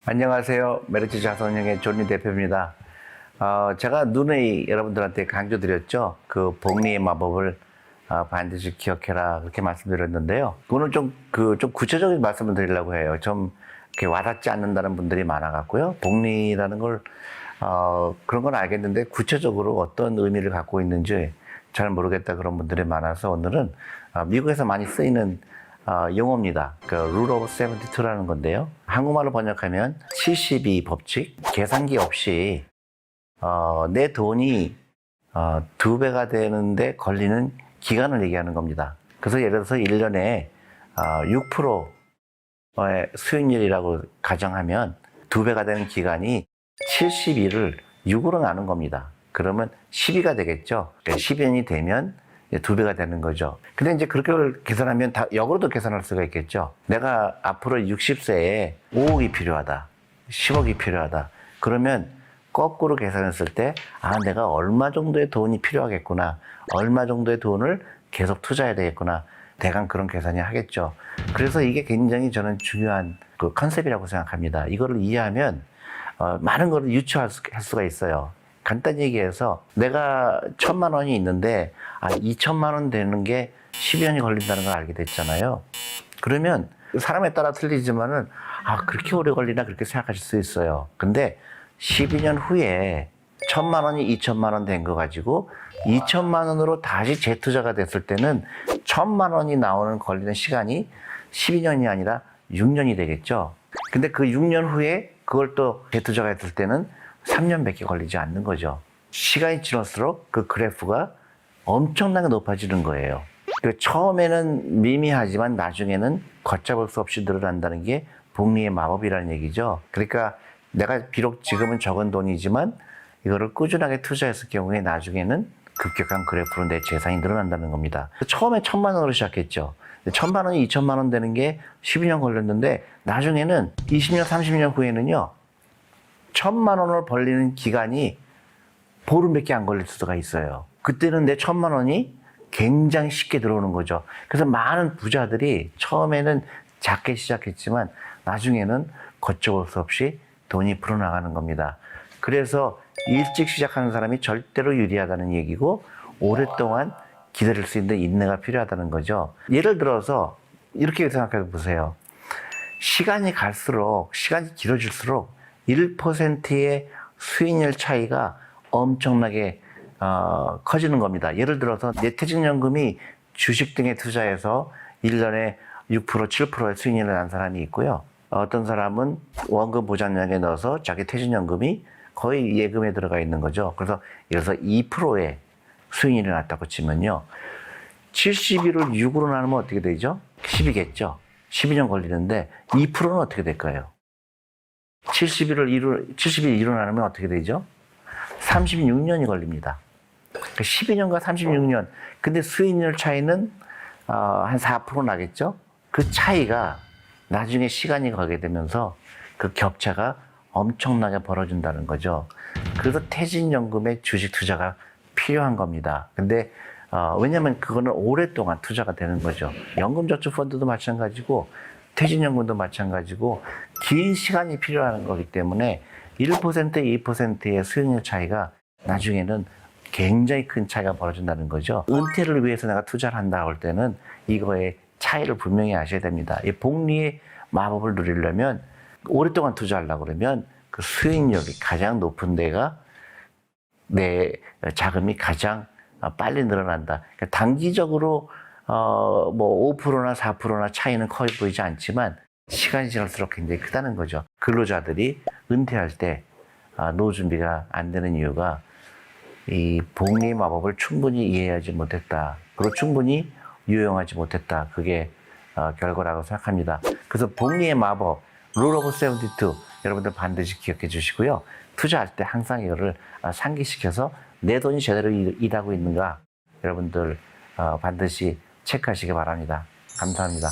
안녕하세요. 메리츠 자산운용의 존리 대표입니다. 제가 누누이 여러분들한테 강조드렸죠. 그 복리의 마법을 반드시 기억해라 그렇게 말씀드렸는데요. 오늘 좀 구체적인 말씀을 드리려고 해요. 좀 이렇게 와닿지 않는다는 분들이 많아갖고요. 복리라는 걸 그런 건 알겠는데 구체적으로 어떤 의미를 갖고 있는지 잘 모르겠다 그런 분들이 많아서 오늘은 미국에서 많이 쓰이는 용어입니다. 그 Rule of 72라는 건데요. 한국말로 번역하면 72 법칙, 계산기 없이 내 돈이 2배가 되는데 걸리는 기간을 얘기하는 겁니다. 그래서 예를 들어서 1년에 6%의 수익률이라고 가정하면 2배가 되는 기간이 72를 6으로 나눈 겁니다. 그러면 12가 되겠죠. 12년이 되면 2배가 되는 거죠. 근데 이제 그렇게 계산하면 다 역으로도 계산할 수가 있겠죠. 내가 앞으로 60세에 5억이 필요하다. 10억이 필요하다. 그러면 거꾸로 계산했을 때, 내가 얼마 정도의 돈이 필요하겠구나. 얼마 정도의 돈을 계속 투자해야 되겠구나. 대강 그런 계산이 하겠죠. 그래서 이게 굉장히 저는 중요한 그 컨셉이라고 생각합니다. 이거를 이해하면, 많은 걸 유추할 수가 있어요. 간단히 얘기해서 내가 1,000만 원이 있는데 2,000만 원 되는 게 12년이 걸린다는 걸 알게 됐잖아요. 그러면 사람에 따라 틀리지만은 그렇게 오래 걸리나 그렇게 생각하실 수 있어요. 근데 12년 후에 1,000만 원이 2,000만 원 된 거 가지고 2,000만 원으로 다시 재투자가 됐을 때는 1,000만 원이 나오는 걸리는 시간이 12년이 아니라 6년이 되겠죠. 근데 그 6년 후에 그걸 또 재투자가 됐을 때는 3년밖에 걸리지 않는 거죠. 시간이 지날수록 그 그래프가 엄청나게 높아지는 거예요. 처음에는 미미하지만 나중에는 걷잡을 수 없이 늘어난다는 게 복리의 마법이라는 얘기죠. 그러니까 내가 비록 지금은 적은 돈이지만 이거를 꾸준하게 투자했을 경우에 나중에는 급격한 그래프로 내 재산이 늘어난다는 겁니다. 처음에 1,000만 원으로 시작했죠. 1,000만 원이 2,000만 원 되는 게 12년 걸렸는데 나중에는 20년, 30년 후에는요. 1,000만 원을 벌리는 기간이 보름밖에 안 걸릴 수가 있어요. 그때는 내 1,000만 원이 굉장히 쉽게 들어오는 거죠. 그래서 많은 부자들이 처음에는 작게 시작했지만 나중에는 걷잡을 수 없이 돈이 불어나가는 겁니다. 그래서 일찍 시작하는 사람이 절대로 유리하다는 얘기고 오랫동안 기다릴 수 있는 인내가 필요하다는 거죠. 예를 들어서 이렇게 생각해 보세요. 시간이 갈수록, 시간이 길어질수록 1%의 수익률 차이가 엄청나게 커지는 겁니다. 예를 들어서 내 퇴직연금이 주식 등에 투자해서 1년에 6%, 7%의 수익률을 난 사람이 있고요. 어떤 사람은 원금 보장량에 넣어서 자기 퇴직연금이 거의 예금에 들어가 있는 거죠. 그래서 예를 들어서 2%의 수익률이 났다고 치면요. 71을 6으로 나누면 어떻게 되죠? 10이겠죠. 12년 걸리는데 2%는 어떻게 될까요? 70일 2로 나누면 어떻게 되죠? 36년이 걸립니다. 12년과 36년. 근데 수익률 차이는 한 4% 나겠죠? 그 차이가 나중에 시간이 가게 되면서 그 격차가 엄청나게 벌어진다는 거죠. 그래서 퇴직연금에 주식 투자가 필요한 겁니다. 근데 왜냐면 그거는 오랫동안 투자가 되는 거죠. 연금저축펀드도 마찬가지고 퇴직연금도 마찬가지고 긴 시간이 필요한 거기 때문에 1%, 2%의 수익률 차이가 나중에는 굉장히 큰 차이가 벌어진다는 거죠. 은퇴를 위해서 내가 투자를 한다 할 때는 이거의 차이를 분명히 아셔야 됩니다. 이 복리의 마법을 누리려면 오랫동안 투자하려고 그러면 그 수익률이 가장 높은 데가 내 자금이 가장 빨리 늘어난다. 그러니까 단기적으로 뭐 5%나 4%나 차이는 커 보이지 않지만 시간이 지날수록 굉장히 크다는 거죠. 근로자들이 은퇴할 때 노후 준비가 안 되는 이유가 이 복리의 마법을 충분히 이해하지 못했다. 그리고 충분히 유용하지 못했다. 그게 결과라고 생각합니다. 그래서 복리의 마법, Rule of 72 여러분들 반드시 기억해 주시고요. 투자할 때 항상 이거를 상기시켜서 내 돈이 제대로 일하고 있는가 여러분들 반드시 체크하시기 바랍니다. 감사합니다.